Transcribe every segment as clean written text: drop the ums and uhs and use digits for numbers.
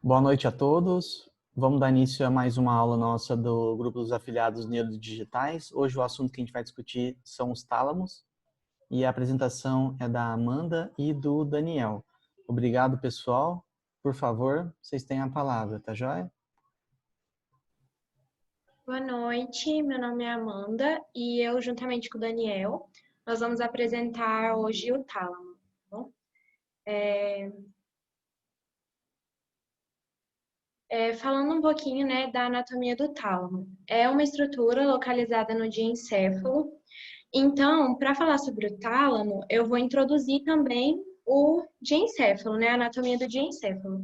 Boa noite a todos. Vamos dar início a mais uma aula nossa do Grupo dos Afiliados Neurodigitais. Hoje o assunto que a gente vai discutir são os tálamos e a apresentação é da Amanda e do Daniel. Obrigado, pessoal. Por favor, vocês têm a palavra, tá joia? Boa noite, meu nome é Amanda e eu, juntamente com o Daniel, nós vamos apresentar hoje o tálamo. Tá bom? Falando um pouquinho, né, da anatomia do tálamo. É uma estrutura localizada no diencéfalo. Então, para falar sobre o tálamo, eu vou introduzir também o diencéfalo, né, a anatomia do diencéfalo.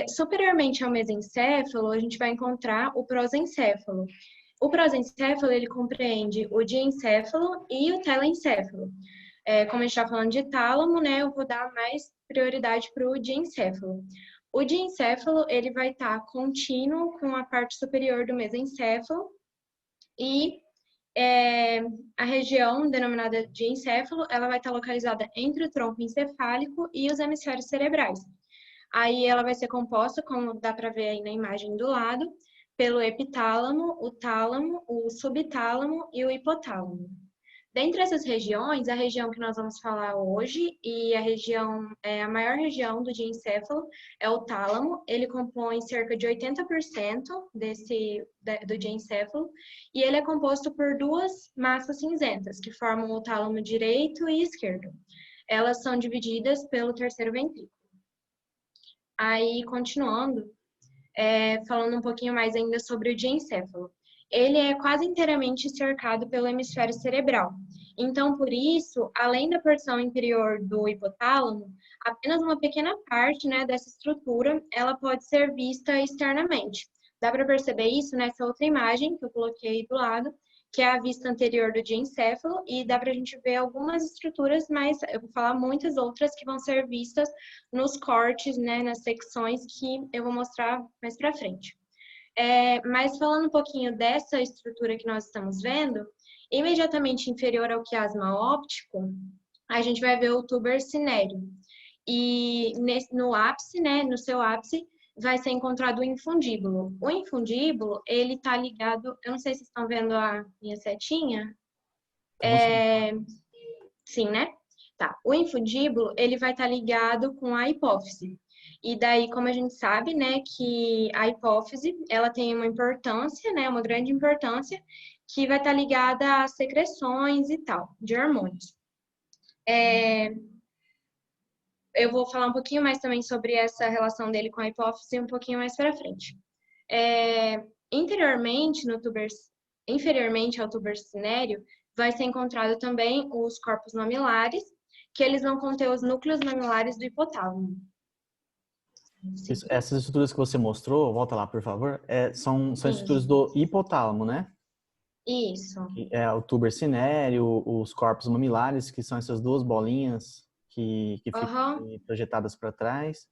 Superiormente ao mesencéfalo, a gente vai encontrar o prosencéfalo. O prosencéfalo, ele compreende o diencéfalo e o telencéfalo. Como a gente está falando de tálamo, né, eu vou dar mais prioridade para o diencéfalo. O diencéfalo, ele vai estar contínuo com a parte superior do mesencéfalo e a região denominada diencéfalo, ela vai estar localizada entre o tronco encefálico e os hemisférios cerebrais. Aí ela vai ser composta, como dá para ver aí na imagem do lado, pelo epitálamo, o tálamo, o subtálamo e o hipotálamo. Dentre essas regiões, a região que nós vamos falar hoje e a maior região do diencéfalo é o tálamo. Ele compõe cerca de 80% do diencéfalo e ele é composto por duas massas cinzentas que formam o tálamo direito e esquerdo. Elas são divididas pelo terceiro ventrículo. Aí, continuando, falando um pouquinho mais ainda sobre o diencéfalo. Ele é quase inteiramente cercado pelo hemisfério cerebral. Então, por isso, além da porção inferior do hipotálamo, apenas uma pequena parte, né, dessa estrutura, ela pode ser vista externamente. Dá para perceber isso nessa outra imagem que eu coloquei do lado, que é a vista anterior do diencéfalo, e dá para a gente ver algumas estruturas, mas eu vou falar muitas outras que vão ser vistas nos cortes, né, nas secções que eu vou mostrar mais para frente. Mas falando um pouquinho dessa estrutura que nós estamos vendo, imediatamente inferior ao quiasma óptico, a gente vai ver o tuber cinério. E no ápice, né, no seu ápice, vai ser encontrado o infundíbulo. O infundíbulo, ele está ligado, eu não sei se vocês estão vendo a minha setinha. Sim, né? Tá. O infundíbulo, ele vai estar ligado com a hipófise. E daí, como a gente sabe, né, que a hipófise, ela tem uma importância, né, uma grande importância, que vai estar ligada às secreções e tal, de hormônios. Eu vou falar um pouquinho mais também sobre essa relação dele com a hipófise um pouquinho mais para frente. Inferiormente ao tuber cinério, vai ser encontrado também os corpos mamilares, que eles vão conter os núcleos mamilares do hipotálamo. Essas estruturas que você mostrou, volta lá, por favor, são estruturas do hipotálamo, né? Isso. É o tuber cinério, os corpos mamilares, que são essas duas bolinhas que ficam projetadas para trás.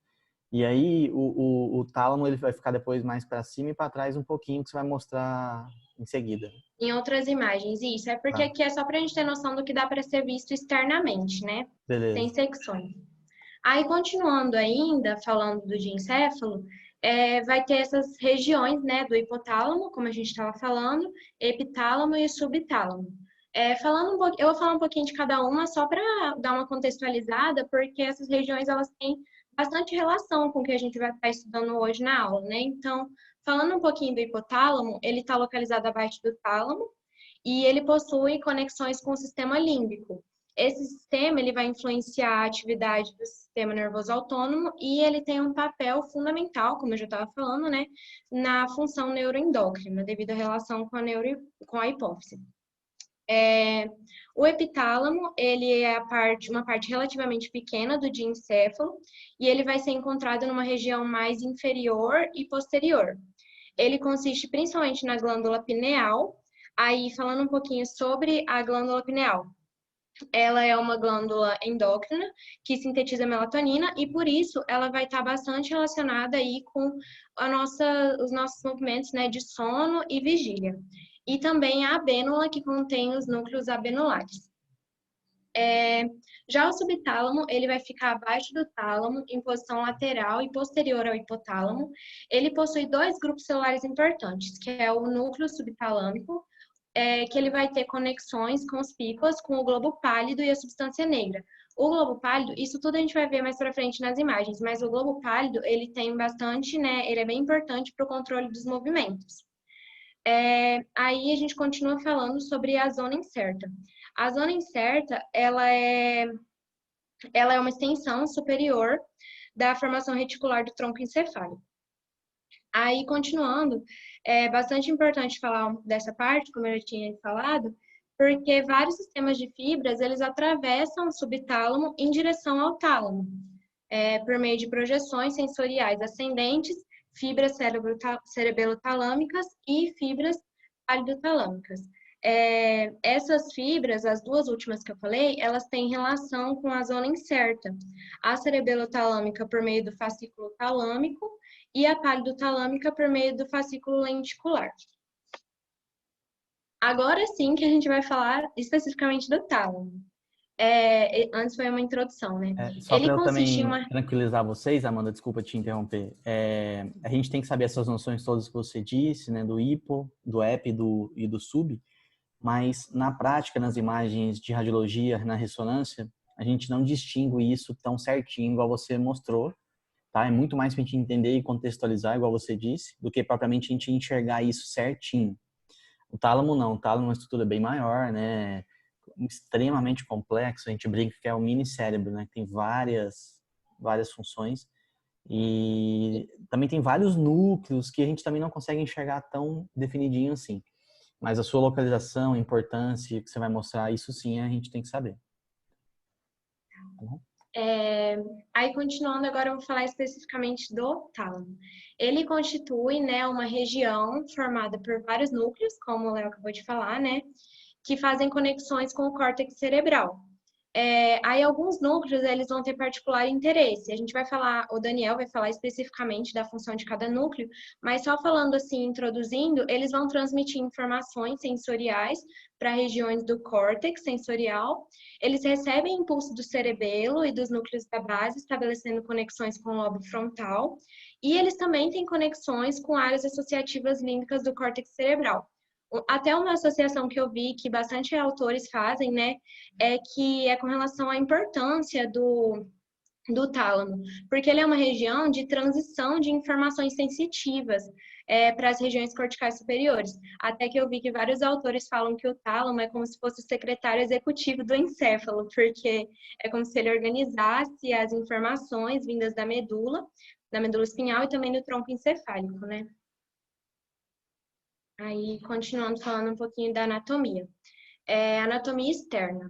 E aí o tálamo ele vai ficar depois mais para cima e para trás um pouquinho, que você vai mostrar em seguida. Em outras imagens, isso. É porque aqui é só para a gente ter noção do que dá para ser visto externamente, né? Beleza. Sem secções. Aí, continuando ainda, falando do diencéfalo, vai ter essas regiões, né, do hipotálamo, como a gente estava falando, epitálamo e subtálamo. Eu vou falar um pouquinho de cada uma só para dar uma contextualizada, porque essas regiões elas têm bastante relação com o que a gente vai estar estudando hoje na aula, né? Então, falando um pouquinho do hipotálamo, ele está localizado abaixo do tálamo e ele possui conexões com o sistema límbico. Esse sistema ele vai influenciar a atividade do sistema nervoso autônomo e ele tem um papel fundamental, como eu já estava falando, né, na função neuroendócrina, devido à relação com a hipófise. O epitálamo, ele é uma parte relativamente pequena do diencéfalo e ele vai ser encontrado numa região mais inferior e posterior. Ele consiste principalmente na glândula pineal. Aí, falando um pouquinho sobre a glândula pineal. Ela é uma glândula endócrina que sintetiza melatonina e, por isso, ela vai estar bastante relacionada aí com os nossos movimentos, né, de sono e vigília. E também a abênula, que contém os núcleos abenulares. Já o subtálamo, ele vai ficar abaixo do tálamo, em posição lateral e posterior ao hipotálamo. Ele possui dois grupos celulares importantes, que é o núcleo subtalâmico, que ele vai ter conexões com os pícolas, com o globo pálido e a substância negra. O globo pálido, isso tudo a gente vai ver mais para frente nas imagens, mas o globo pálido, ele tem bastante, né, ele é bem importante para o controle dos movimentos. Aí a gente continua falando sobre a zona incerta. A zona incerta, ela é uma extensão superior da formação reticular do tronco encefálico. Aí, continuando, é bastante importante falar dessa parte, como eu já tinha falado, porque vários sistemas de fibras, eles atravessam o subtálamo em direção ao tálamo, por meio de projeções sensoriais ascendentes, fibras cerebelotalâmicas e fibras palidotalâmicas. Essas fibras, as duas últimas que eu falei, elas têm relação com a zona incerta. A cerebelotalâmica por meio do fascículo talâmico e a palidotalâmica por meio do fascículo lenticular. Agora sim que a gente vai falar especificamente do tálamo. Antes foi uma introdução, né? Só para eu também tranquilizar vocês, Amanda, desculpa te interromper. A gente tem que saber essas noções todas que você disse, né? Do hipo, do ep e do sub, mas na prática, nas imagens de radiologia, na ressonância, a gente não distingue isso tão certinho, igual você mostrou, tá? É muito mais para a gente entender e contextualizar, igual você disse, do que propriamente a gente enxergar isso certinho. O tálamo não, o tálamo é uma estrutura bem maior, né? Extremamente complexo, a gente brinca que é o mini cérebro, né? Tem várias funções e também tem vários núcleos que a gente também não consegue enxergar tão definidinho assim. Mas a sua localização, a importância que você vai mostrar, isso sim a gente tem que saber. Tá bom? Aí, continuando, agora eu vou falar especificamente do tálamo. Ele constitui, né, uma região formada por vários núcleos, como o Léo acabou de falar, né, que fazem conexões com o córtex cerebral. Aí alguns núcleos, eles vão ter particular interesse. A gente vai falar, o Daniel vai falar especificamente da função de cada núcleo, mas só falando assim, introduzindo, eles vão transmitir informações sensoriais para regiões do córtex sensorial. Eles recebem impulso do cerebelo e dos núcleos da base, estabelecendo conexões com o lobo frontal. E eles também têm conexões com áreas associativas límbicas do córtex cerebral. Até uma associação que eu vi que bastante autores fazem, né, que é com relação à importância do tálamo, porque ele é uma região de transição de informações sensitivas para as regiões corticais superiores. Até que eu vi que vários autores falam que o tálamo é como se fosse o secretário executivo do encéfalo, porque é como se ele organizasse as informações vindas da medula espinhal e também do tronco encefálico, né? Aí, continuando falando um pouquinho da anatomia. Anatomia externa.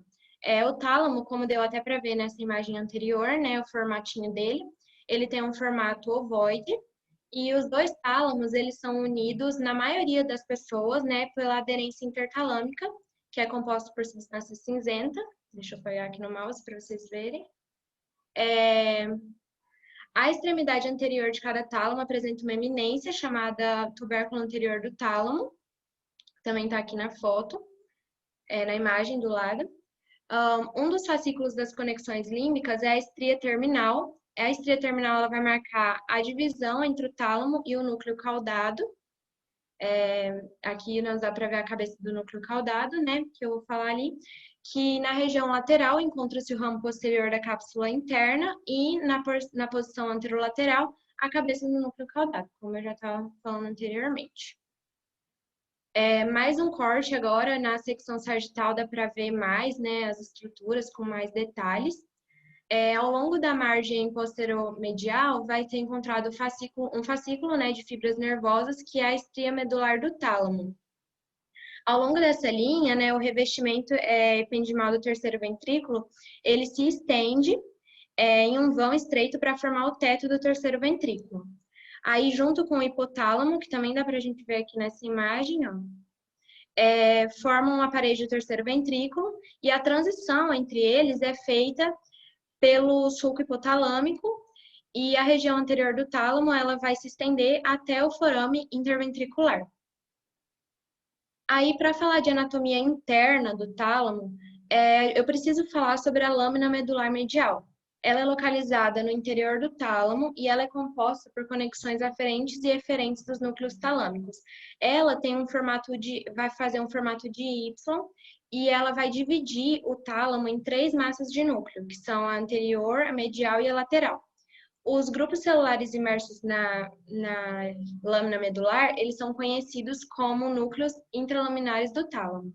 O tálamo, como deu até para ver nessa imagem anterior, né, o formatinho dele, ele tem um formato ovoide, e os dois tálamos, eles são unidos, na maioria das pessoas, né, pela aderência intertalâmica, que é composta por substância cinzenta. Deixa eu pegar aqui no mouse para vocês verem. A extremidade anterior de cada tálamo apresenta uma eminência chamada tubérculo anterior do tálamo. Também está aqui na foto, na imagem do lado. Um dos fascículos das conexões límbicas é a estria terminal. A estria terminal ela vai marcar a divisão entre o tálamo e o núcleo caudado. Aqui nós dá para ver a cabeça do núcleo caudado, né? Que eu vou falar ali. Que na região lateral encontra-se o ramo posterior da cápsula interna e na posição anterolateral a cabeça do núcleo caudado, como eu já estava falando anteriormente. Mais um corte agora na secção sagital dá para ver mais, né, as estruturas com mais detalhes. Ao longo da margem posteromedial vai ter encontrado um fascículo, né, de fibras nervosas que é a estria medular do tálamo. Ao longo dessa linha, né, o revestimento ependimal do terceiro ventrículo, ele se estende em um vão estreito para formar o teto do terceiro ventrículo. Aí, junto com o hipotálamo, que também dá para a gente ver aqui nessa imagem, ó, formam a parede do terceiro ventrículo e a transição entre eles é feita pelo sulco hipotalâmico e a região anterior do tálamo ela vai se estender até o forame interventricular. Aí, para falar de anatomia interna do tálamo, eu preciso falar sobre a lâmina medular medial. Ela é localizada no interior do tálamo e ela é composta por conexões aferentes e eferentes dos núcleos talâmicos. Ela tem vai fazer um formato de Y e ela vai dividir o tálamo em 3 massas de núcleo, que são a anterior, a medial e a lateral. Os grupos celulares imersos na lâmina medular, eles são conhecidos como núcleos intralaminares do tálamo.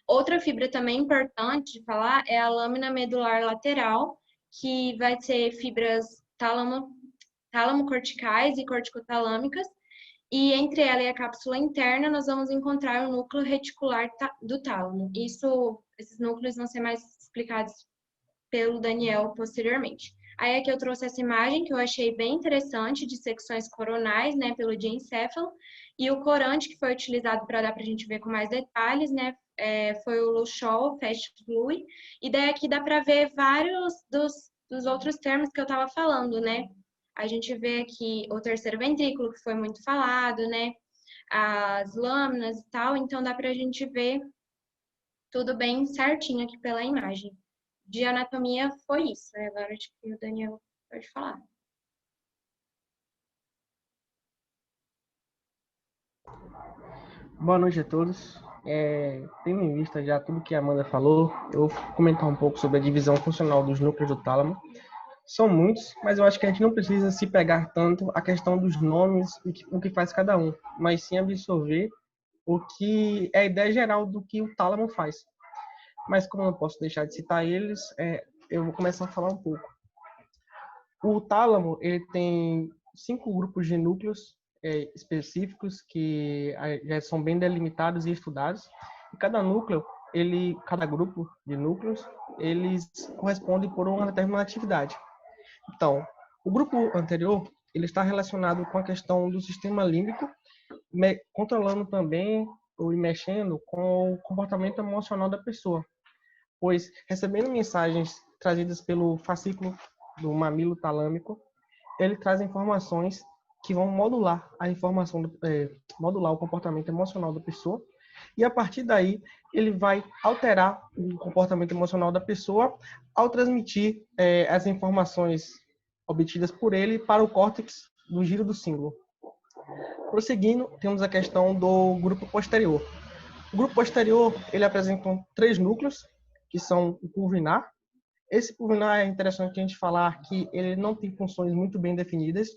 Outra fibra também importante de falar é a lâmina medular lateral, que vai ser fibras tálamo-corticais e corticotalâmicas, e entre ela e a cápsula interna nós vamos encontrar o núcleo reticular do tálamo. Esses núcleos vão ser mais explicados pelo Daniel posteriormente. Aí aqui eu trouxe essa imagem que eu achei bem interessante de secções coronais, né, pelo diencéfalo, e o corante que foi utilizado para dar para a gente ver com mais detalhes, né, foi o Luschol Fast Fluid, e daí aqui dá para ver vários dos outros termos que eu estava falando, né. A gente vê aqui o terceiro ventrículo, que foi muito falado, né, as lâminas e tal, então dá para a gente ver tudo bem certinho aqui pela imagem. De anatomia foi isso. Agora acho que o Daniel pode falar. Boa noite a todos. Tendo em vista já tudo que a Amanda falou, eu vou comentar um pouco sobre a divisão funcional dos núcleos do tálamo. São muitos, mas eu acho que a gente não precisa se pegar tanto a questão dos nomes e o que faz cada um, mas sim absorver o que é a ideia geral do que o tálamo faz. Mas como eu não posso deixar de citar eles, eu vou começar a falar um pouco. O tálamo ele tem 5 grupos de núcleos específicos que já são bem delimitados e estudados. E cada núcleo, cada grupo de núcleos, eles correspondem por uma determinada atividade. Então, o grupo anterior ele está relacionado com a questão do sistema límbico, controlando também ou mexendo com o comportamento emocional da pessoa, pois recebendo mensagens trazidas pelo fascículo do mamilo talâmico, ele traz informações que vão modular modular o comportamento emocional da pessoa, e a partir daí ele vai alterar o comportamento emocional da pessoa ao transmitir as informações obtidas por ele para o córtex do giro do cíngulo. Prosseguindo, temos a questão do grupo posterior. O grupo posterior ele apresenta 3 núcleos, que são o pulvinar. Esse pulvinar é interessante a gente falar que ele não tem funções muito bem definidas,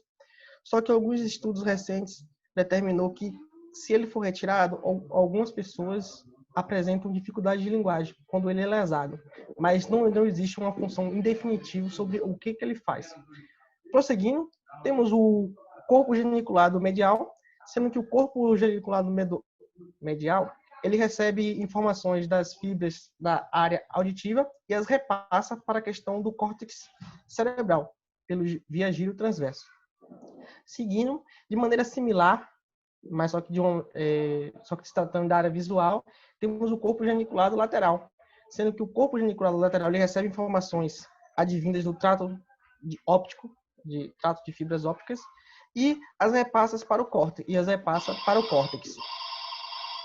só que alguns estudos recentes determinou que se ele for retirado, algumas pessoas apresentam dificuldade de linguagem quando ele é lesado, mas não existe uma função indefinitiva sobre o que ele faz. Prosseguindo, temos o corpo geniculado medial, sendo que o corpo geniculado medial ele recebe informações das fibras da área auditiva e as repassa para a questão do córtex cerebral, via giro transverso. Seguindo, de maneira similar, mas só que se tratando da área visual, temos o corpo geniculado lateral, sendo que o corpo geniculado lateral ele recebe informações advindas do trato óptico, de trato de fibras ópticas, e as repassa para o córtex.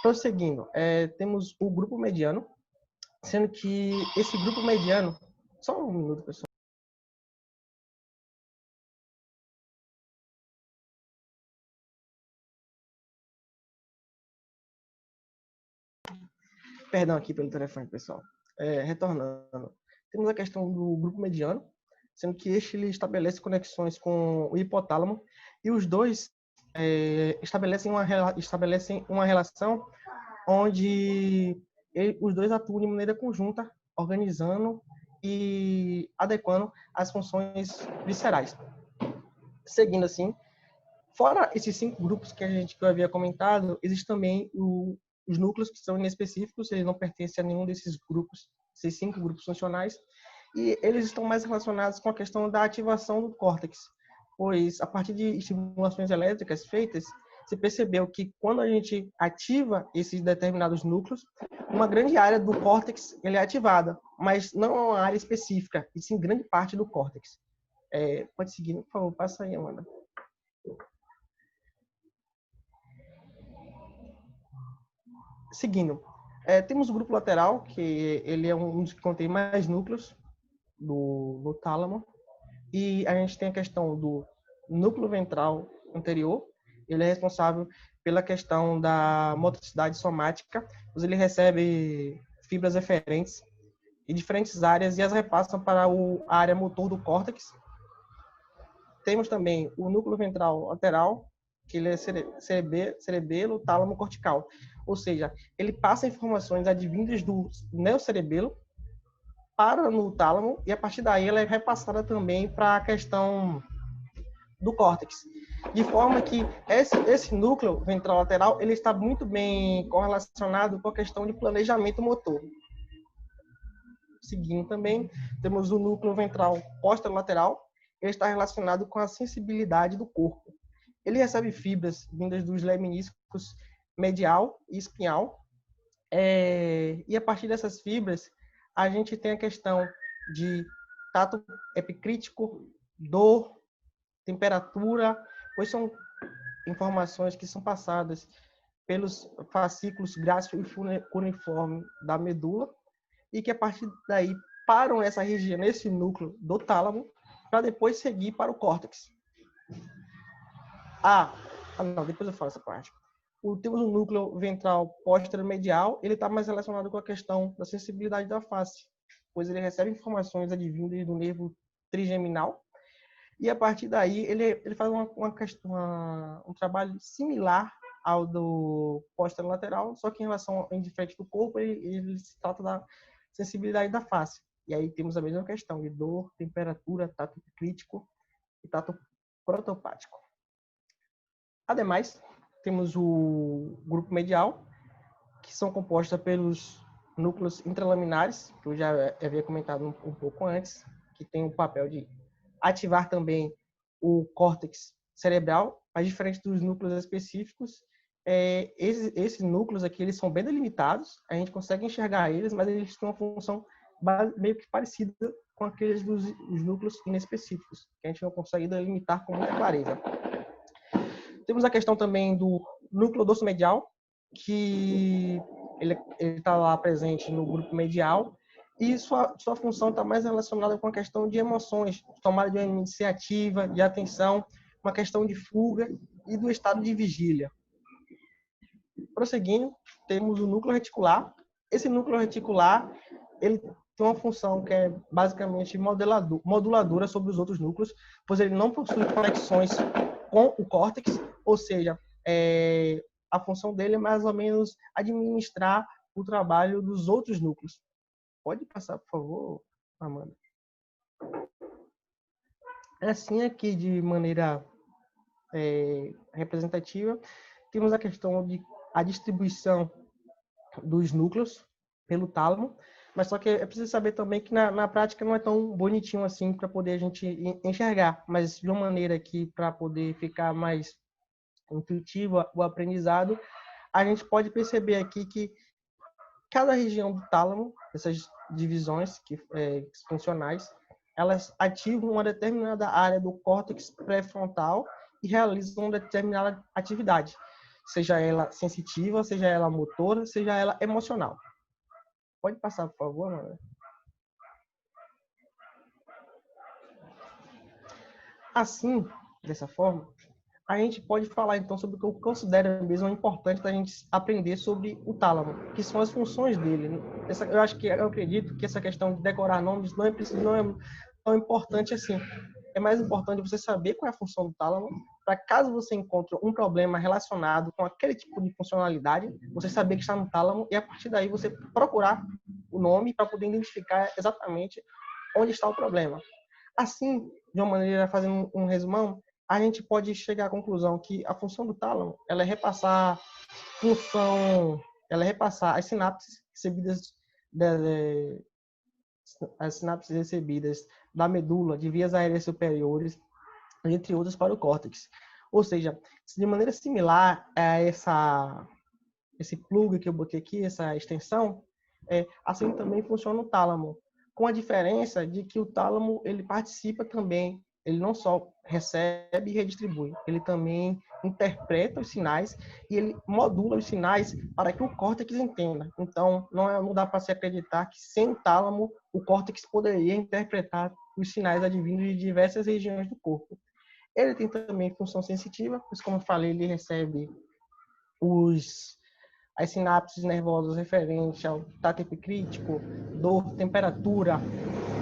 Prosseguindo, temos o grupo mediano, sendo que esse grupo mediano... Só um minuto, pessoal. Perdão aqui pelo telefone, pessoal. Retornando. Temos a questão do grupo mediano, sendo que este ele estabelece conexões com o hipotálamo, e os dois estabelecem uma relação onde os dois atuam de maneira conjunta, organizando e adequando as funções viscerais. Seguindo assim, fora esses 5 grupos que eu havia comentado, existe também os núcleos que são inespecíficos, eles não pertencem a nenhum desses grupos, esses 5 grupos funcionais, e eles estão mais relacionados com a questão da ativação do córtex, pois a partir de estimulações elétricas feitas, se percebeu que quando a gente ativa esses determinados núcleos, uma grande área do córtex ele é ativada, mas não uma área específica, e sim grande parte do córtex. Pode seguir, por favor, passa aí, Amanda. Seguindo, Temos o grupo lateral, que ele é um dos que contém mais núcleos do tálamo. E a gente tem a questão do núcleo ventral anterior. Ele é responsável pela questão da motricidade somática, pois ele recebe fibras eferentes em diferentes áreas e as repassam para a área motor do córtex. Temos também o núcleo ventral lateral, que ele é cerebelo tálamo cortical, ou seja, ele passa informações advindas do neocerebelo para no tálamo e a partir daí ela é repassada também para a questão do córtex, de forma que esse núcleo ventral lateral ele está muito bem correlacionado com a questão de planejamento motor. Seguindo também, temos o núcleo ventral posterolateral, ele está relacionado com a sensibilidade do corpo. Ele recebe fibras vindas dos lemniscos medial e espinhal, e a partir dessas fibras, a gente tem a questão de tato epicrítico, dor, temperatura, pois são informações que são passadas pelos fascículos grácil e cuneiforme da medula e que a partir daí param essa região, nesse núcleo do tálamo, para depois seguir para o córtex. Não, depois eu falo essa parte. Temos o núcleo ventral posteromedial, ele está mais relacionado com a questão da sensibilidade da face, pois ele recebe informações advindas do nervo trigeminal, e a partir daí ele faz um trabalho similar ao do posterolateral, só que em relação ao indiferente do corpo, ele se trata da sensibilidade da face. E aí temos a mesma questão de dor, temperatura, tato crítico e tato protopático. Ademais, temos o grupo medial, que são compostos pelos núcleos intralaminares, que eu já havia comentado um pouco antes, que tem o papel de ativar também o córtex cerebral, mas diferente dos núcleos específicos, esses núcleos aqui eles são bem delimitados, a gente consegue enxergar eles, mas eles têm uma função meio que parecida com aqueles dos núcleos inespecíficos, que a gente não consegue delimitar com muita clareza. Temos a questão também do núcleo dorsomedial, que ele está lá presente no grupo medial, e sua função está mais relacionada com a questão de emoções, tomada de uma iniciativa, de atenção, uma questão de fuga e do estado de vigília. Prosseguindo, temos o núcleo reticular. Esse núcleo reticular ele tem uma função que é basicamente moduladora sobre os outros núcleos, pois ele não possui conexões com o córtex, ou seja, a função dele é mais ou menos administrar o trabalho dos outros núcleos. Pode passar, por favor, Amanda. Assim aqui, de maneira representativa, temos a questão de a distribuição dos núcleos pelo tálamo, mas só que é preciso saber também que na prática não é tão bonitinho assim para poder a gente enxergar, mas de uma maneira que para poder ficar mais intuitivo o aprendizado, a gente pode perceber aqui que cada região do tálamo, essas divisões funcionais, elas ativam uma determinada área do córtex pré-frontal e realizam uma determinada atividade, seja ela sensitiva, seja ela motora, seja ela emocional. Pode passar, por favor, Ana? Assim, dessa forma, a gente pode falar então sobre o que eu considero mesmo importante da gente aprender sobre o tálamo, que são as funções dele. Eu acredito que essa questão de decorar nomes não é tão importante assim. É mais importante você saber qual é a função do tálamo, para caso você encontre um problema relacionado com aquele tipo de funcionalidade, você saber que está no tálamo e a partir daí você procurar o nome para poder identificar exatamente onde está o problema. Assim, de uma maneira, fazendo um resumão, a gente pode chegar à conclusão que a função do tálamo ela é repassar as sinapses recebidas da medula de vias aéreas superiores, entre outras, para o córtex. Ou seja, de maneira similar a esse plug que eu botei aqui, essa extensão, assim também funciona o tálamo, com a diferença de que o tálamo ele participa também ele não só recebe e redistribui, ele também interpreta os sinais e ele modula os sinais para que o córtex entenda. Então, não dá para se acreditar que sem o tálamo, o córtex poderia interpretar os sinais advindos de diversas regiões do corpo. Ele tem também função sensitiva, pois, como eu falei, ele recebe as sinapses nervosas referentes ao tato epicrítico, dor, temperatura,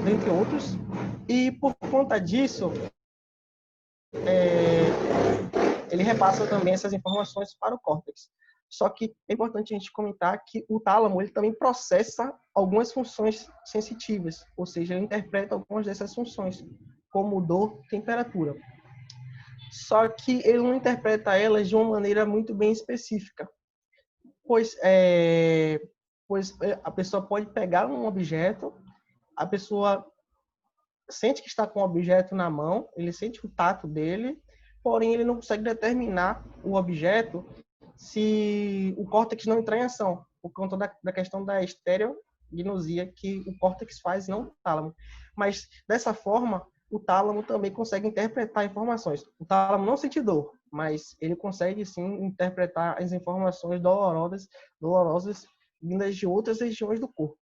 dentre outros. E, por conta disso, ele repassa também essas informações para o córtex. Só que é importante a gente comentar que o tálamo ele também processa algumas funções sensitivas, ou seja, ele interpreta algumas dessas funções, como dor, temperatura. Só que ele não interpreta elas de uma maneira muito bem específica, pois a pessoa pode pegar um objeto, a pessoa sente que está com o objeto na mão, ele sente o tato dele, porém ele não consegue determinar o objeto se o córtex não entrar em ação, por conta da questão da estereognosia que o córtex faz, não o tálamo. Mas, dessa forma, o tálamo também consegue interpretar informações. O tálamo não sente dor, mas ele consegue, sim, interpretar as informações dolorosas vindas de outras regiões do corpo.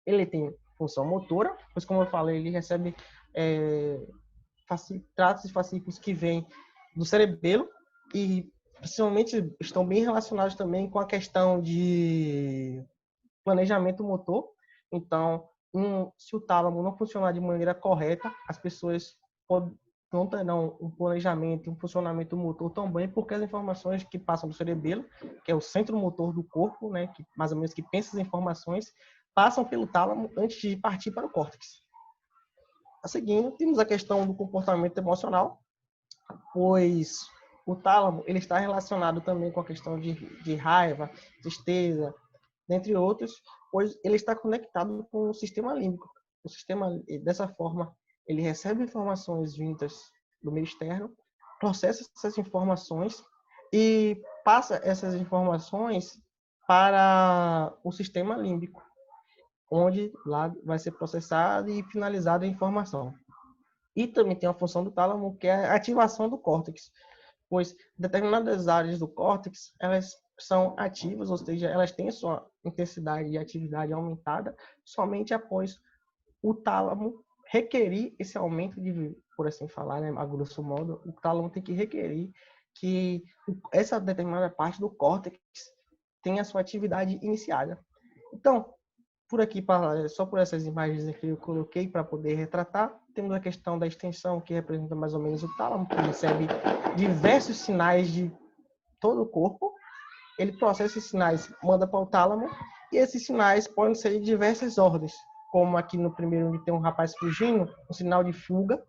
Ele tem função motora, pois, como eu falei, ele recebe tratos e fascículos que vêm do cerebelo e, principalmente, estão bem relacionados também com a questão de planejamento motor. Então, se o tálamo não funcionar de maneira correta, as pessoas não terão um planejamento, um funcionamento motor tão bem, porque as informações que passam do cerebelo, que é o centro motor do corpo, né, que mais ou menos que pensa as informações, passam pelo tálamo antes de partir para o córtex. A seguindo, temos a questão do comportamento emocional, pois o tálamo ele está relacionado também com a questão de raiva, tristeza, dentre outros, pois ele está conectado com o sistema límbico. O sistema, dessa forma, ele recebe informações vindas do meio externo, processa essas informações e passa essas informações para o sistema límbico, onde lá vai ser processada e finalizada a informação. E também tem a função do tálamo, que é a ativação do córtex, pois determinadas áreas do córtex, elas são ativas, ou seja, elas têm sua intensidade de atividade aumentada somente após o tálamo requerir esse aumento de, por assim falar, né, a grosso modo, o tálamo tem que requerer que essa determinada parte do córtex tenha sua atividade iniciada. Então, por aqui, só por essas imagens que eu coloquei para poder retratar, temos a questão da extensão, que representa mais ou menos o tálamo, que recebe diversos sinais de todo o corpo. Ele processa esses sinais, manda para o tálamo, e esses sinais podem ser de diversas ordens, como aqui no primeiro, onde tem um rapaz fugindo, um sinal de fuga.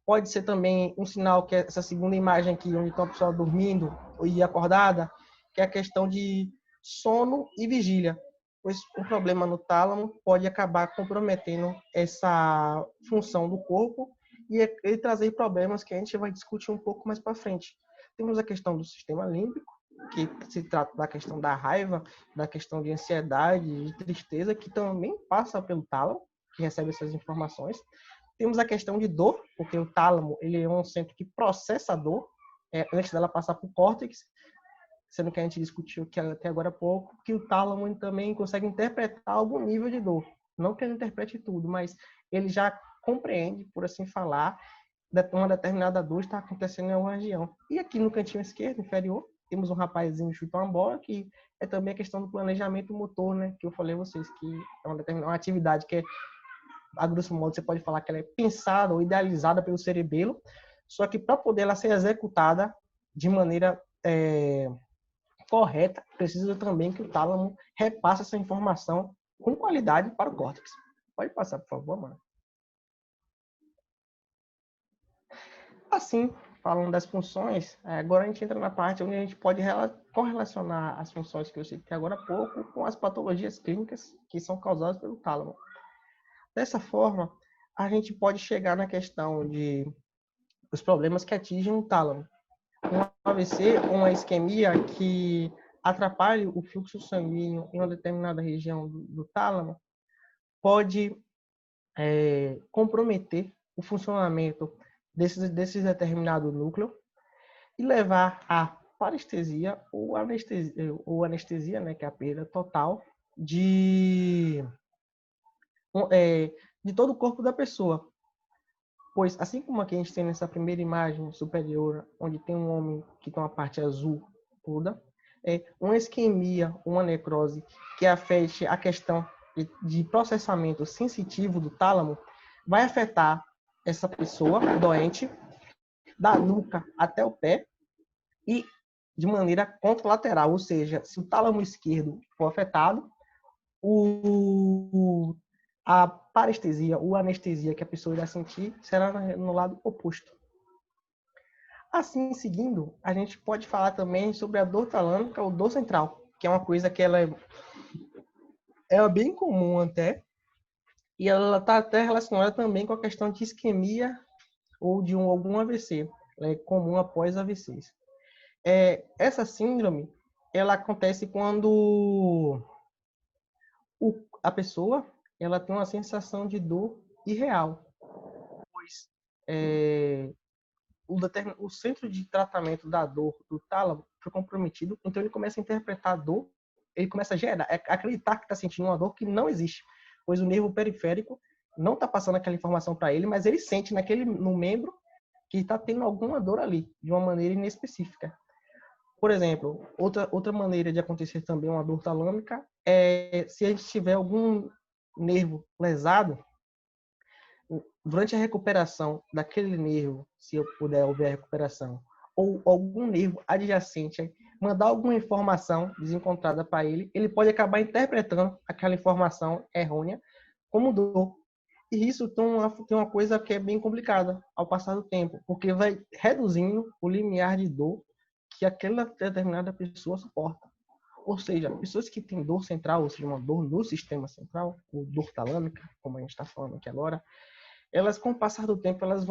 Pode ser também um sinal, que é essa segunda imagem aqui, onde está a pessoa dormindo e acordada, que é a questão de sono e vigília, pois um problema no tálamo pode acabar comprometendo essa função do corpo e trazer problemas que a gente vai discutir um pouco mais para frente. Temos a questão do sistema límbico, que se trata da questão da raiva, da questão de ansiedade, de tristeza, que também passa pelo tálamo, que recebe essas informações. Temos a questão de dor, porque o tálamo ele é um centro que processa a dor antes dela passar para o córtex, sendo que a gente discutiu que até agora há pouco, que o tálamo também consegue interpretar algum nível de dor. Não que ele interprete tudo, mas ele já compreende, por assim falar, uma determinada dor está acontecendo em alguma região. E aqui no cantinho esquerdo, inferior, temos um rapazinho chutando uma bola, que é também a questão do planejamento motor, né? Que eu falei a vocês, que é uma atividade que, a grosso modo, você pode falar que ela é pensada ou idealizada pelo cerebelo, só que para poder ela ser executada de maneira correta, precisa também que o tálamo repasse essa informação com qualidade para o córtex. Pode passar, por favor, mano. Assim, falando das funções, agora a gente entra na parte onde a gente pode correlacionar as funções que eu citei agora há pouco com as patologias clínicas que são causadas pelo tálamo. Dessa forma, a gente pode chegar na questão dos problemas que atingem o tálamo. Um AVC, uma isquemia que atrapalhe o fluxo sanguíneo em uma determinada região do tálamo, pode comprometer o funcionamento desses determinado núcleo e levar à parestesia ou anestesia, né, que é a perda total de todo o corpo da pessoa. Pois, assim como aqui a gente tem nessa primeira imagem superior, onde tem um homem que tem uma parte azul toda, uma isquemia, uma necrose que afete a questão de processamento sensitivo do tálamo, vai afetar essa pessoa doente, da nuca até o pé, e de maneira contralateral, ou seja, se o tálamo esquerdo for afetado, a parestesia ou anestesia que a pessoa irá sentir será no lado oposto. Assim, seguindo, a gente pode falar também sobre a dor talâmica ou dor central, que é uma coisa que ela é bem comum até, e ela está até relacionada também com a questão de isquemia ou de algum AVC. Ela é comum após AVCs. Essa síndrome, ela acontece quando a pessoa ela tem uma sensação de dor irreal, pois o centro de tratamento da dor do tálamo foi comprometido, então ele começa a interpretar a dor, ele começa a gerar, acreditar que está sentindo uma dor que não existe, pois o nervo periférico não está passando aquela informação para ele, mas ele sente no membro que está tendo alguma dor ali, de uma maneira inespecífica. Por exemplo, outra maneira de acontecer também uma dor talâmica é se a gente tiver algum nervo lesado, durante a recuperação daquele nervo, se eu puder houver a recuperação, ou algum nervo adjacente, mandar alguma informação desencontrada para ele, ele pode acabar interpretando aquela informação errônea como dor. E isso tem uma coisa que é bem complicada ao passar do tempo, porque vai reduzindo o limiar de dor que aquela determinada pessoa suporta. Ou seja, pessoas que têm dor central, ou seja, uma dor no sistema central, ou dor talâmica, como a gente está falando aqui agora, elas, com o passar do tempo, elas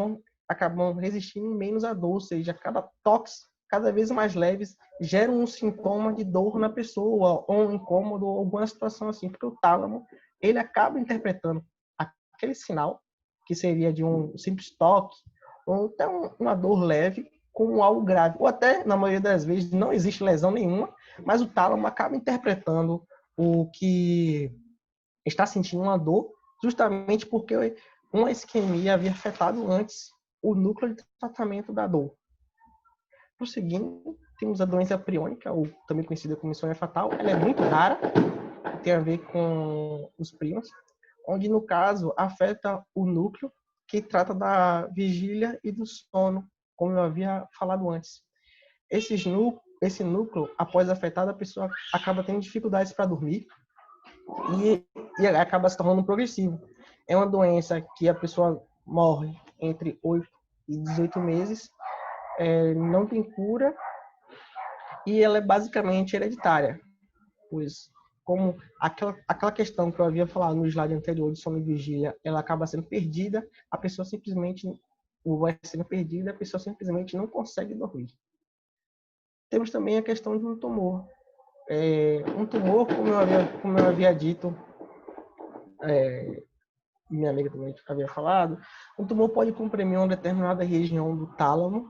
acabam resistindo menos à dor, ou seja, cada toque, cada vez mais leves, gera um sintoma de dor na pessoa, ou um incômodo, ou alguma situação assim, porque o tálamo, ele acaba interpretando aquele sinal, que seria de um simples toque, ou até uma dor leve, como algo grave, ou até, na maioria das vezes, não existe lesão nenhuma, mas o tálamo acaba interpretando o que está sentindo uma dor, justamente porque uma isquemia havia afetado antes o núcleo de tratamento da dor. Prosseguindo, temos a doença priônica, ou também conhecida como insônia fatal. Ela é muito rara, tem a ver com os prions, onde, no caso, afeta o núcleo que trata da vigília e do sono, como eu havia falado antes. Esse núcleo, após afetado, a pessoa acaba tendo dificuldades para dormir e acaba se tornando progressivo. É uma doença que a pessoa morre entre 8 e 18 meses, não tem cura e ela é basicamente hereditária, pois como aquela questão que eu havia falado no slide anterior de sono e vigília, ela acaba sendo perdida, a pessoa simplesmente não consegue dormir. Temos também a questão de um tumor. Um tumor, como eu havia dito, minha amiga também havia falado, um tumor pode comprimir uma determinada região do tálamo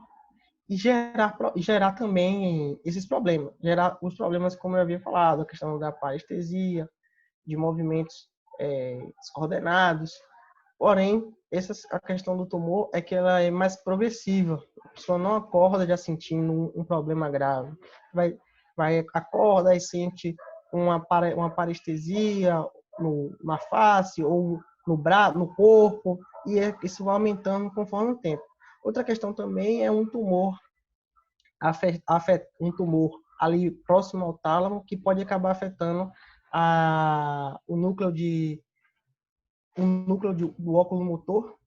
e gerar também esses problemas. Gerar os problemas, como eu havia falado, a questão da parestesia, de movimentos descoordenados. Porém, a questão do tumor é que ela é mais progressiva. A pessoa não acorda já sentindo um problema grave. Acorda e sente uma parestesia na face ou no braço, no corpo, e isso vai aumentando conforme o tempo. Outra questão também é um tumor ali próximo ao tálamo, que pode acabar afetando o núcleo do óculo motor,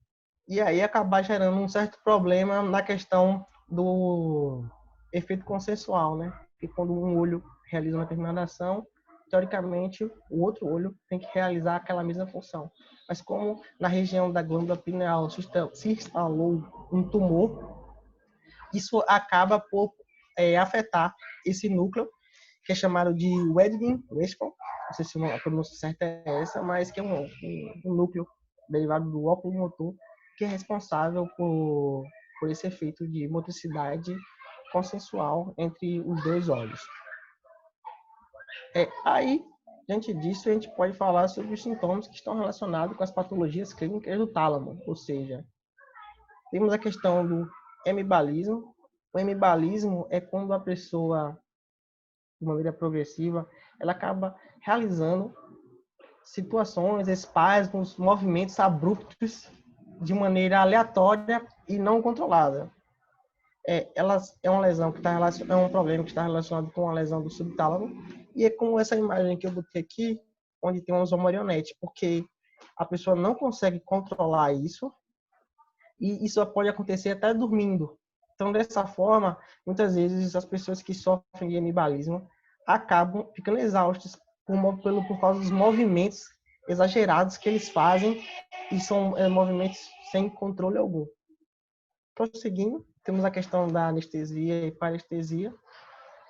e aí acabar gerando um certo problema na questão do efeito consensual, né? Que quando um olho realiza uma determinada ação, teoricamente o outro olho tem que realizar aquela mesma função. Mas como na região da glândula pineal se instalou um tumor, isso acaba por afetar esse núcleo, que é chamado de Wedgwood-Westphal, não sei se a pronúncia certa é essa, mas que é um núcleo derivado do óculo motor, que é responsável por esse efeito de motricidade consensual entre os dois olhos. Aí, diante disso, a gente pode falar sobre os sintomas que estão relacionados com as patologias clínicas do tálamo, ou seja, temos a questão do hemibalismo. O hemibalismo é quando a pessoa, de maneira progressiva, ela acaba realizando situações, espasmos, movimentos abruptos de maneira aleatória e não controlada. Ela é uma lesão que é um problema que está relacionado com a lesão do subtálamo, e é como essa imagem que eu botei aqui, onde tem uma marionete, porque a pessoa não consegue controlar isso, e isso pode acontecer até dormindo. Então, dessa forma, muitas vezes as pessoas que sofrem de hemibalismo acabam ficando exaustas por causa dos movimentos exagerados que eles fazem, e são movimentos sem controle algum. Prosseguindo, temos a questão da anestesia e parestesia,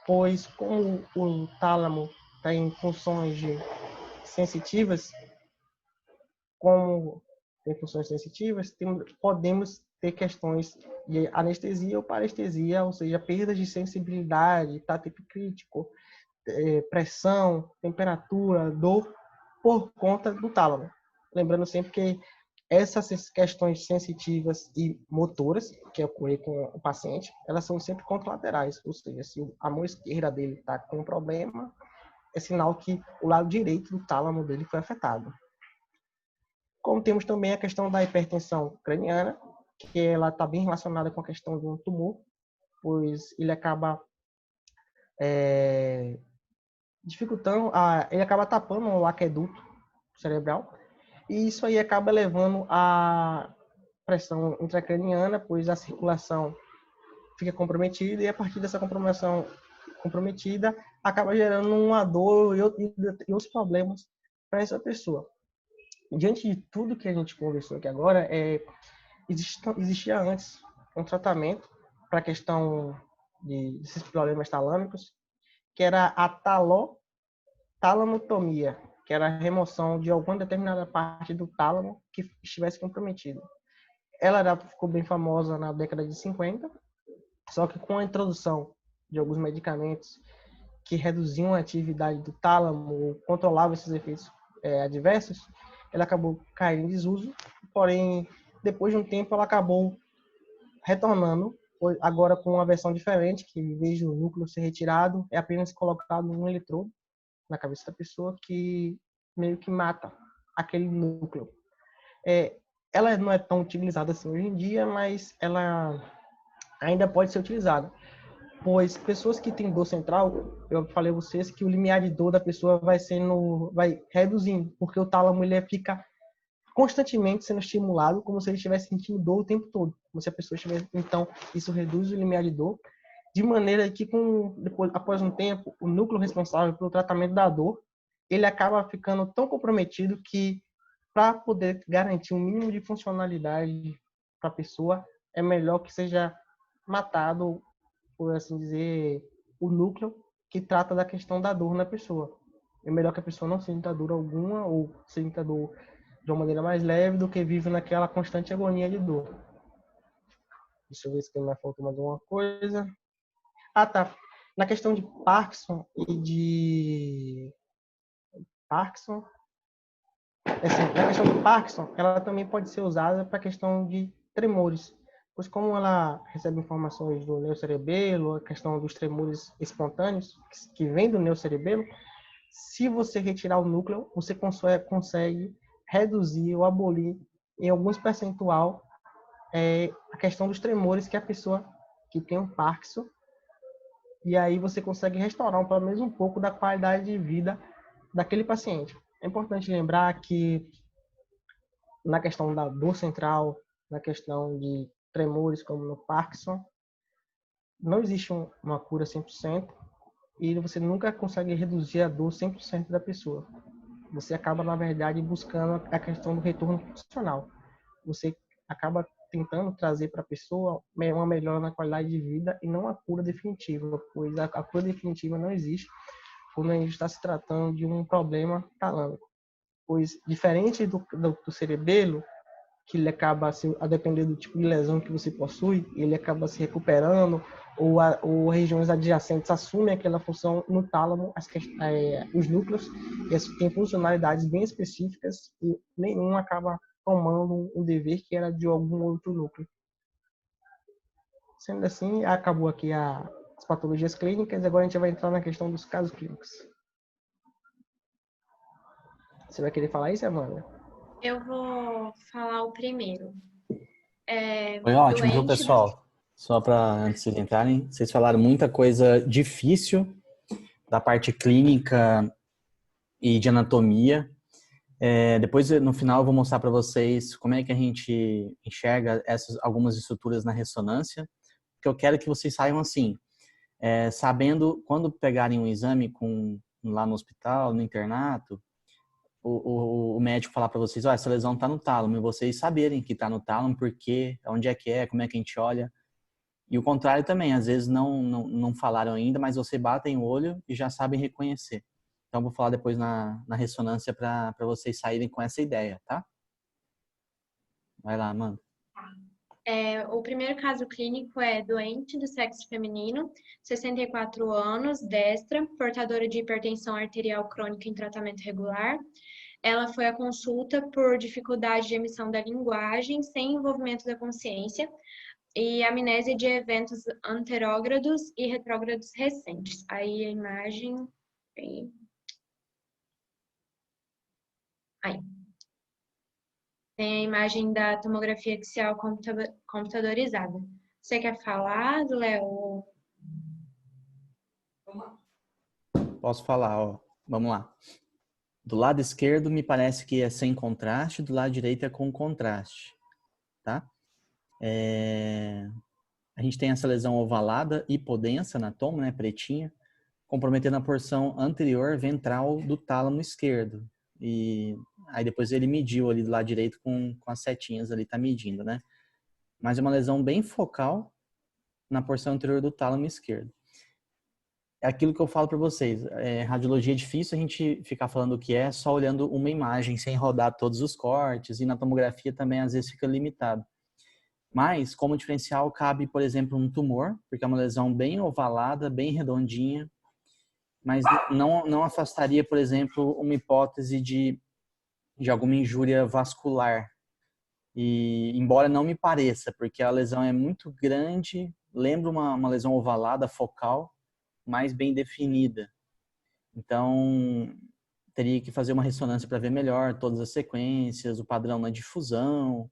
pois como o tálamo tem funções sensitivas, podemos ter questões de anestesia ou parestesia, ou seja, perda de sensibilidade, tato epicrítico, pressão, temperatura, dor, por conta do tálamo. Lembrando sempre que essas questões sensitivas e motoras que ocorrem com o paciente, elas são sempre contralaterais, ou seja, se a mão esquerda dele está com um problema, é sinal que o lado direito do tálamo dele foi afetado. Como temos também a questão da hipertensão craniana, que ela está bem relacionada com a questão de um tumor, pois ele acaba ele acaba tapando o aqueduto cerebral, e isso aí acaba levando a pressão intracraniana, pois a circulação fica comprometida, e a partir dessa compromissão comprometida acaba gerando uma dor e outros problemas para essa pessoa. Diante de tudo que a gente conversou aqui agora, existia antes um tratamento para a questão desses problemas talâmicos, que era a talamotomia, que era a remoção de alguma determinada parte do tálamo que estivesse comprometida. Ela ficou bem famosa na década de 50, só que com a introdução de alguns medicamentos que reduziam a atividade do tálamo ou controlavam esses efeitos adversos, ela acabou caindo em desuso, porém, depois de um tempo, ela acabou retornando, agora com uma versão diferente, que em vez do núcleo ser retirado, é apenas colocado um eletrodo na cabeça da pessoa que meio que mata aquele núcleo. Ela não é tão utilizada assim hoje em dia, mas ela ainda pode ser utilizada, pois pessoas que têm dor central, eu falei a vocês que o limiar de dor da pessoa vai reduzindo, porque o tálamo ele fica constantemente sendo estimulado, como se ele estivesse sentindo dor o tempo todo, como se a pessoa estivesse. Então, isso reduz o limiar de dor, de maneira que, após um tempo, o núcleo responsável pelo tratamento da dor, ele acaba ficando tão comprometido que, para poder garantir um mínimo de funcionalidade para a pessoa, é melhor que seja matado, por assim dizer, o núcleo que trata da questão da dor na pessoa. É melhor que a pessoa não sinta dor alguma, ou sinta dor de uma maneira mais leve, do que vive naquela constante agonia de dor. Deixa eu ver se tem mais falta mais alguma coisa. Tá. Na questão de Parkinson na questão do Parkinson, ela também pode ser usada para a questão de tremores, pois como ela recebe informações do neocerebelo, a questão dos tremores espontâneos, que vem do neocerebelo, se você retirar o núcleo, você consegue reduzir ou abolir em alguns percentual a questão dos tremores que a pessoa que tem um Parkinson, e aí você consegue restaurar pelo menos um pouco da qualidade de vida daquele paciente. É importante lembrar que na questão da dor central, na questão de tremores como no Parkinson, não existe uma cura 100%, e você nunca consegue reduzir a dor 100% da pessoa. Você acaba, na verdade, buscando a questão do retorno funcional. Você acaba tentando trazer para a pessoa uma melhora na qualidade de vida e não a cura definitiva, pois a cura definitiva não existe quando a gente está se tratando de um problema talâmico. Pois, diferente do cerebelo, que ele acaba, a depender do tipo de lesão que você possui, ele acaba se recuperando, ou regiões adjacentes assumem aquela função no tálamo, os núcleos, que têm funcionalidades bem específicas e nenhum acaba tomando um dever que era de algum outro núcleo. Sendo assim, acabou aqui as patologias clínicas, agora a gente vai entrar na questão dos casos clínicos. Você vai querer falar isso, Amanda? Eu vou falar o primeiro. Foi ótimo, viu, Doente. pessoal? Só para antes de entrarem, vocês falaram muita coisa difícil da parte clínica e de anatomia. Depois, no final, eu vou mostrar para vocês como é que a gente enxerga algumas estruturas na ressonância, que eu quero que vocês saiam assim, sabendo quando pegarem um exame lá no hospital, no internato, o médico falar para vocês, essa lesão está no tálamo, e vocês saberem que está no tálamo, por quê, onde é que é, como é que a gente olha. E o contrário também, às vezes não falaram ainda, mas você batem o olho e já sabem reconhecer. Então, vou falar depois na ressonância para vocês saírem com essa ideia, tá? Vai lá, Amanda. O primeiro caso clínico é doente do sexo feminino, 64 anos, destra, portadora de hipertensão arterial crônica em tratamento regular. Ela foi à consulta por dificuldade de emissão da linguagem, sem envolvimento da consciência, e amnésia de eventos anterógrados e retrógrados recentes. Aí a imagem... Aí. Tem a imagem da tomografia axial computadorizada. Você quer falar, Léo? Posso falar, ó. Vamos lá. Do lado esquerdo me parece que é sem contraste, do lado direito é com contraste, tá? A gente tem essa lesão ovalada, hipodensa na toma, né, pretinha, comprometendo a porção anterior ventral do tálamo esquerdo. E aí depois ele mediu ali do lado direito com as setinhas ali, tá medindo, né? Mas é uma lesão bem focal na porção anterior do tálamo esquerdo. É aquilo que eu falo para vocês, radiologia é difícil a gente ficar falando o que é só olhando uma imagem, sem rodar todos os cortes, e na tomografia também às vezes fica limitado. Mas, como diferencial, cabe, por exemplo, um tumor, porque é uma lesão bem ovalada, bem redondinha, mas não afastaria, por exemplo, uma hipótese de alguma injúria vascular. E, embora não me pareça, porque a lesão é muito grande, lembra uma lesão ovalada, focal, mais bem definida. Então, teria que fazer uma ressonância para ver melhor todas as sequências, o padrão na difusão,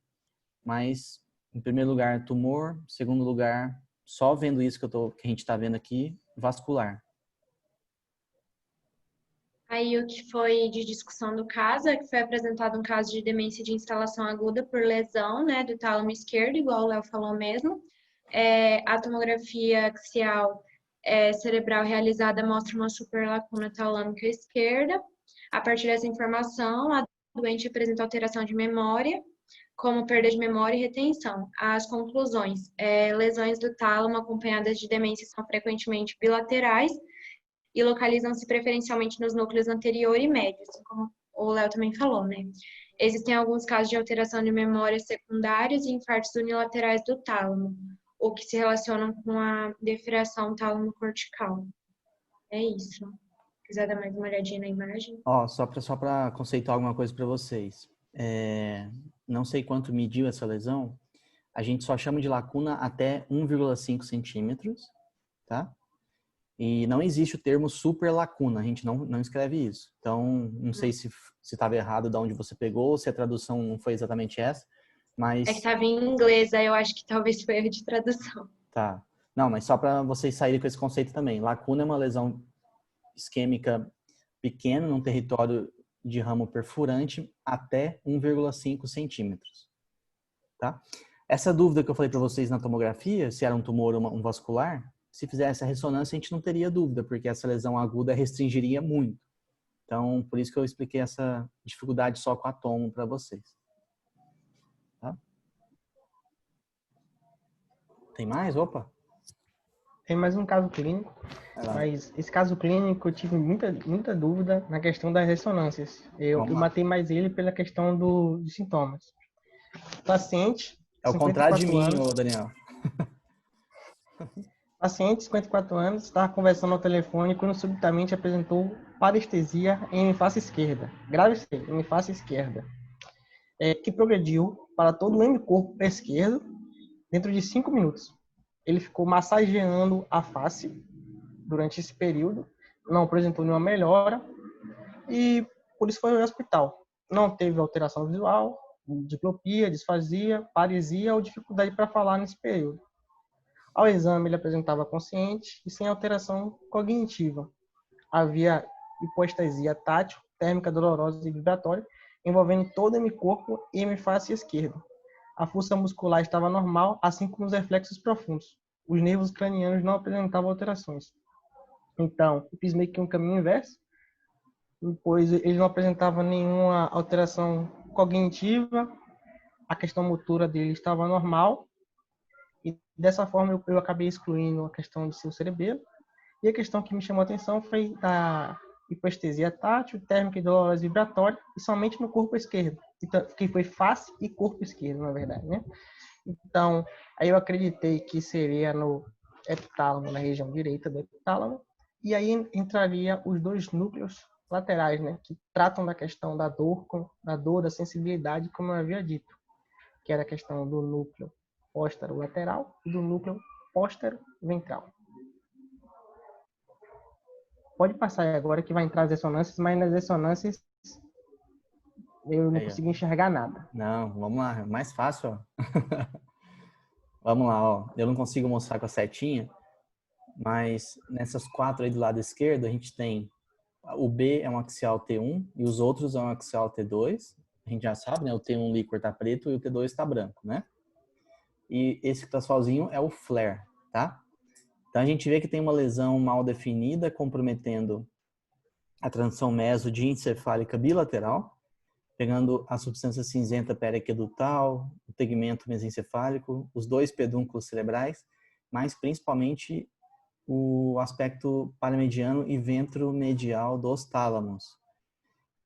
mas, em primeiro lugar, tumor, em segundo lugar, só vendo isso que a gente está vendo aqui, vascular. Aí o que foi de discussão do caso é que foi apresentado um caso de demência de instalação aguda por lesão, né, do tálamo esquerdo, igual o Léo falou mesmo. A tomografia axial cerebral realizada mostra uma superlacuna talâmica esquerda. A partir dessa informação, a doente apresenta alteração de memória, como perda de memória e retenção. As conclusões: lesões do tálamo acompanhadas de demência são frequentemente bilaterais e localizam-se preferencialmente nos núcleos anterior e médio, assim como o Léo também falou, né? Existem alguns casos de alteração de memória secundários e infartos unilaterais do tálamo, ou que se relacionam com a defiração tálamo-cortical. É isso. Se quiser dar mais uma olhadinha na imagem. Ó, só para conceituar alguma coisa para vocês. Não sei quanto mediu essa lesão, a gente só chama de lacuna até 1,5 centímetros, tá? E não existe o termo superlacuna, a gente não escreve isso. Então, não sei se estava errado de onde você pegou, se a tradução não foi exatamente essa, mas... É que estava em inglês, aí eu acho que talvez foi erro de tradução. Tá. Não, mas só para vocês saírem com esse conceito também. Lacuna é uma lesão isquêmica pequena, num território de ramo perfurante, até 1,5 centímetros. Tá? Essa dúvida que eu falei para vocês na tomografia, se era um tumor ou um vascular, se fizesse a ressonância, a gente não teria dúvida, porque essa lesão aguda restringiria muito. Então, por isso que eu expliquei essa dificuldade só com a tomo para vocês. Tá? Tem mais? Opa! Tem mais um caso clínico, mas esse caso clínico eu tive muita dúvida na questão das ressonâncias. Eu matei mais ele pela questão dos sintomas. Paciente, É o contrário de 54 mim, anos. ô Daniel. Paciente, 54 anos, estava conversando ao telefone quando subitamente apresentou parestesia em hemisfério esquerda. Grave C, hemisfério esquerda. Que progrediu para todo o hemicorpo esquerdo dentro de 5 minutos. Ele ficou massageando a face durante esse período, não apresentou nenhuma melhora e por isso foi ao hospital. Não teve alteração visual, diplopia, disfasia, paresia ou dificuldade para falar nesse período. Ao exame, ele apresentava consciente e sem alteração cognitiva. Havia hipoestesia tátil, térmica, dolorosa e vibratória, envolvendo todo o hemicorpo e hemisfério esquerdo. A força muscular estava normal, assim como os reflexos profundos. Os nervos cranianos não apresentavam alterações. Então, eu fiz meio que um caminho inverso, pois ele não apresentava nenhuma alteração cognitiva, a questão motora dele estava normal, e dessa forma eu acabei excluindo a questão do seu cerebelo. E a questão que me chamou a atenção foi a hipoestesia tátil, térmica e dolorosa vibratória, e somente no corpo esquerdo, então, que foi face e corpo esquerdo, na verdade, né? Então, aí eu acreditei que seria no epitálamo, na região direita do epitálamo, e aí entraria os dois núcleos laterais, né, que tratam da questão da dor, da sensibilidade, como eu havia dito, que era a questão do núcleo póstero-lateral e do núcleo póstero-ventral. Pode passar agora que vai entrar as ressonâncias, mas nas ressonâncias eu não consegui enxergar nada. Não, vamos lá, é mais fácil, ó. Vamos lá, ó. Eu não consigo mostrar com a setinha, mas nessas 4 aí do lado esquerdo, a gente tem o B é um axial T1 e os outros é um axial T2. A gente já sabe, né? O T1 líquor tá preto e o T2 tá branco, né? E esse que tá sozinho é o flare, tá? Então a gente vê que tem uma lesão mal definida comprometendo a transição mesodiencefálica bilateral, pegando a substância cinzenta periaquedutal, o tegmento mesencefálico, os 2 pedúnculos cerebrais, mas principalmente o aspecto paramediano e ventromedial dos tálamos.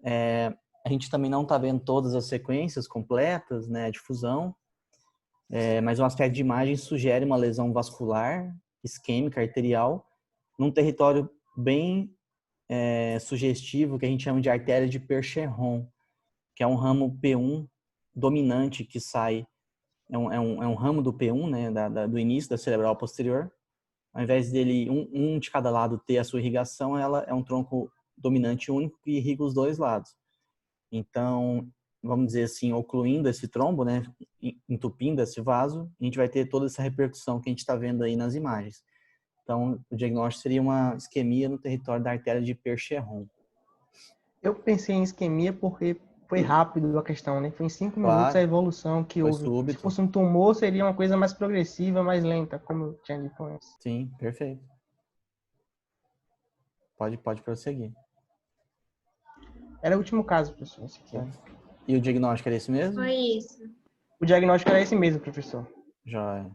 A gente também não está vendo todas as sequências completas, né, de fusão, mas o aspecto de imagem sugere uma lesão vascular, isquêmica, arterial, num território bem sugestivo que a gente chama de artéria de Percheron, que é um ramo P1 dominante que sai, é um ramo do P1, né, do início da cerebral posterior. Ao invés dele, um de cada lado ter a sua irrigação, ela é um tronco dominante único que irriga os 2 lados. Então, vamos dizer assim, ocluindo esse trombo, né, entupindo esse vaso, a gente vai ter toda essa repercussão que a gente está vendo aí nas imagens. Então, o diagnóstico seria uma isquemia no território da artéria de Percheron. Eu pensei em isquemia porque foi rápido a questão, né? Foi em 5 minutos Claro, a evolução que foi houve. súbito. Se fosse um tumor, seria uma coisa mais progressiva, mais lenta, como eu tinha dito antes. Sim, perfeito. Pode prosseguir. Era o último caso, professor. E o diagnóstico era esse mesmo? Foi isso. O diagnóstico era esse mesmo, professor. Joia.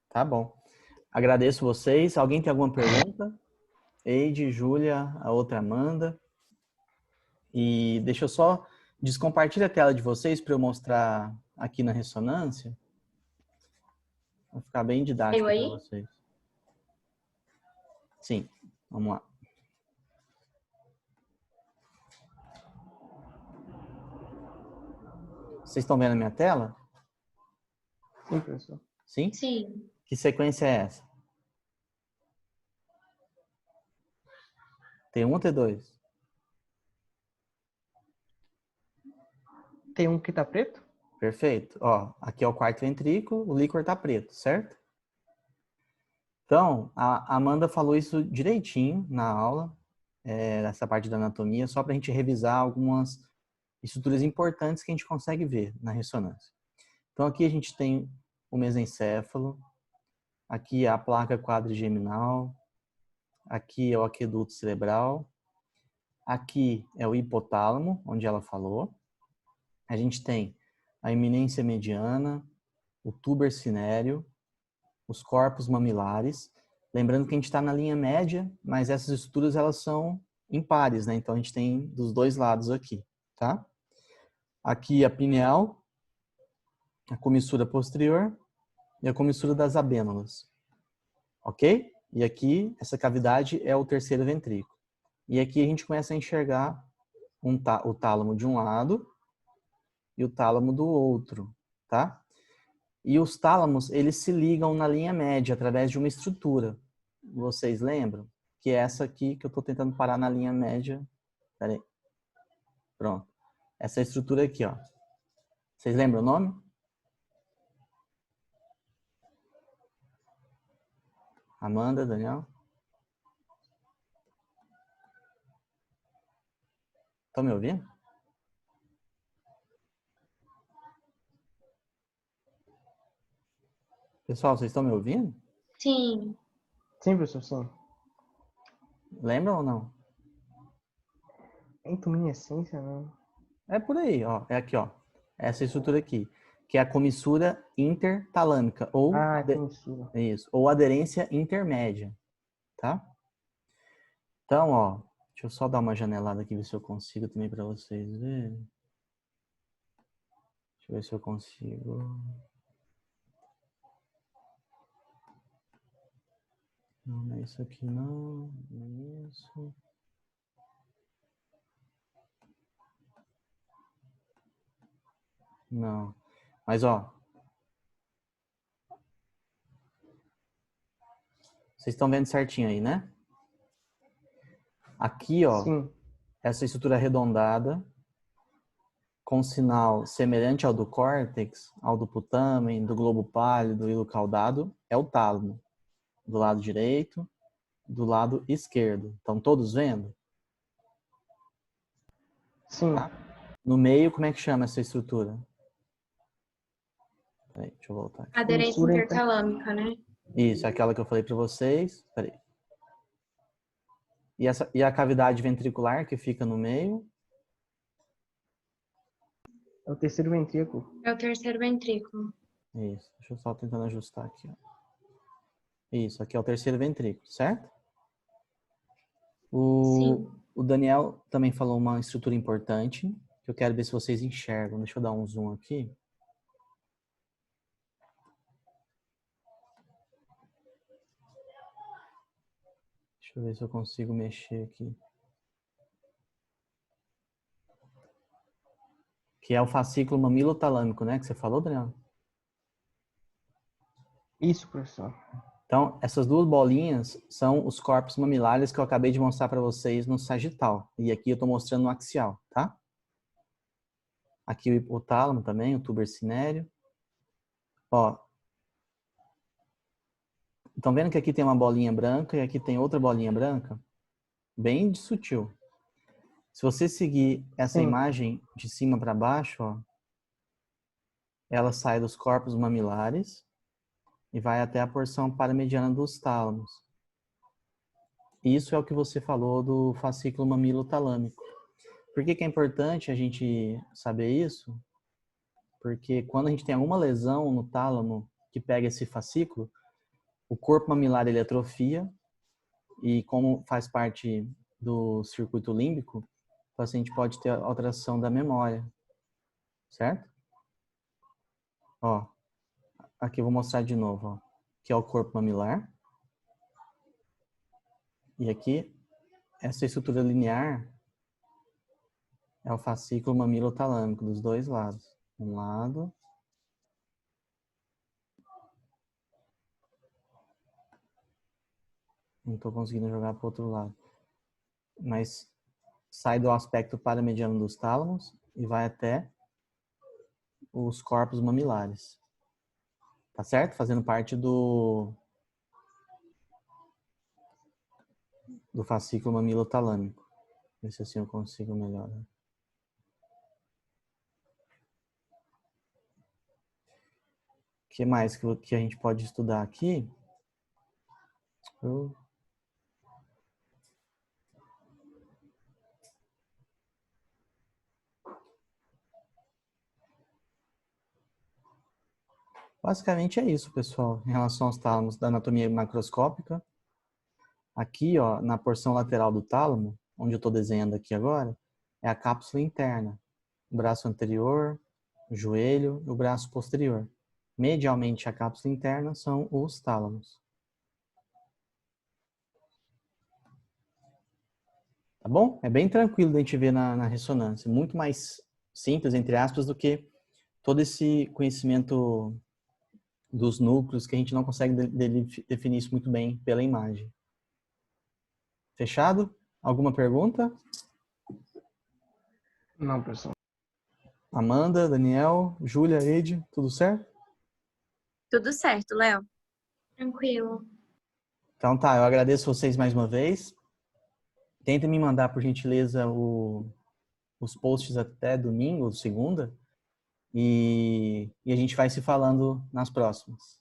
Tá bom. Agradeço vocês. Alguém tem alguma pergunta? Eide, Júlia, a outra Amanda. E deixa eu só descompartilhar a tela de vocês para eu mostrar aqui na ressonância. Vai ficar bem didático para vocês. Sim, vamos lá. Vocês estão vendo a minha tela? Sim, professor. Sim? Sim. Que sequência é essa? T1 ou T2? Tem um que tá preto? Perfeito. Ó, aqui é o quarto ventrículo, o líquor tá preto, certo? Então, a Amanda falou isso direitinho na aula, essa parte da anatomia, só para a gente revisar algumas estruturas importantes que a gente consegue ver na ressonância. Então, aqui a gente tem o mesencéfalo, aqui é a placa quadrigeminal, aqui é o aqueduto cerebral, aqui é o hipotálamo, onde ela falou. A gente tem a eminência mediana, o tuber cinéreo, os corpos mamilares. Lembrando que a gente está na linha média, mas essas estruturas elas são impares, né? Então a gente tem dos 2 lados aqui, tá? Aqui a pineal, a comissura posterior e a comissura das abênulas. Ok? E aqui, essa cavidade é o terceiro ventrículo. E aqui a gente começa a enxergar o tálamo de um lado e o tálamo do outro, tá? E os tálamos, eles se ligam na linha média através de uma estrutura. Vocês lembram? Que é essa aqui que eu estou tentando parar na linha média. Pera aí. Pronto. Essa estrutura aqui, ó. Vocês lembram o nome? Amanda, Daniel? Estão me ouvindo? Pessoal, vocês estão me ouvindo? Sim. Sim, professor, sim. Lembram ou não? Entuminescência, não. É por aí, ó. É aqui, ó. Essa estrutura aqui, que é a comissura intertalâmica ou Comissura. isso, ou aderência intermédia, tá? Então, ó, deixa eu só dar uma janelada aqui ver se eu consigo também para vocês verem. Deixa eu ver se eu consigo. Não é isso aqui não, não é isso. Não. Mas ó, vocês estão vendo certinho aí, né? Aqui, ó, Sim. essa estrutura arredondada com sinal semelhante ao do córtex, ao do putamen, do globo pálido e do caudado, é o tálamo. Do lado direito, do lado esquerdo. Estão todos vendo? Sim. Tá? No meio, como é que chama essa estrutura? Peraí, deixa eu voltar aqui. Aderência intertalâmica, né? Isso, aquela que eu falei para vocês. Peraí. E a cavidade ventricular que fica no meio? É o terceiro ventrículo. É o terceiro ventrículo. Isso, deixa eu só tentando ajustar aqui. Ó. Isso, aqui é o terceiro ventrículo, certo? Sim. O Daniel também falou uma estrutura importante, que eu quero ver se vocês enxergam. Deixa eu dar um zoom aqui. Deixa eu ver se eu consigo mexer aqui. Que é o fascículo mamilotalâmico, né? Que você falou, Daniel? Isso, professor. Então, essas duas bolinhas são os corpos mamilares que eu acabei de mostrar para vocês no sagital. E aqui eu estou mostrando no axial, tá? Aqui o hipotálamo também, o tuber cinéreo. Ó. Estão vendo que aqui tem uma bolinha branca e aqui tem outra bolinha branca? Bem sutil. Se você seguir essa imagem de cima para baixo, ó, ela sai dos corpos mamilares e vai até a porção paramediana dos tálamos. Isso é o que você falou do fascículo mamilotalâmico. Por que é importante a gente saber isso? Porque quando a gente tem alguma lesão no tálamo que pega esse fascículo, o corpo mamilar ele atrofia e como faz parte do circuito límbico, o paciente pode ter alteração da memória, certo? Ó, aqui eu vou mostrar de novo, ó, que é o corpo mamilar. E aqui, essa estrutura linear é o fascículo mamilotalâmico dos dois lados. Um lado. Não estou conseguindo jogar para o outro lado. Mas sai do aspecto paramediano dos tálamos e vai até os corpos mamilares. Tá certo? Fazendo parte do fascículo mamilotalâmico. Ver se assim eu consigo melhor. O que mais que a gente pode estudar aqui? Basicamente é isso, pessoal, em relação aos tálamos da anatomia macroscópica. Aqui, ó, na porção lateral do tálamo, onde eu estou desenhando aqui agora, é a cápsula interna. O braço anterior, o joelho e o braço posterior. Medialmente, a cápsula interna são os tálamos. Tá bom? É bem tranquilo de a gente ver na ressonância. Muito mais simples, entre aspas, do que todo esse conhecimento dos núcleos que a gente não consegue definir isso muito bem pela imagem. Fechado? Alguma pergunta? Não, professor. Amanda, Daniel, Júlia, Eide, tudo certo? Tudo certo, Léo. Tranquilo. Então tá, eu agradeço vocês mais uma vez. Tenta me mandar, por gentileza, os posts até domingo, segunda, e a gente vai se falando nas próximas.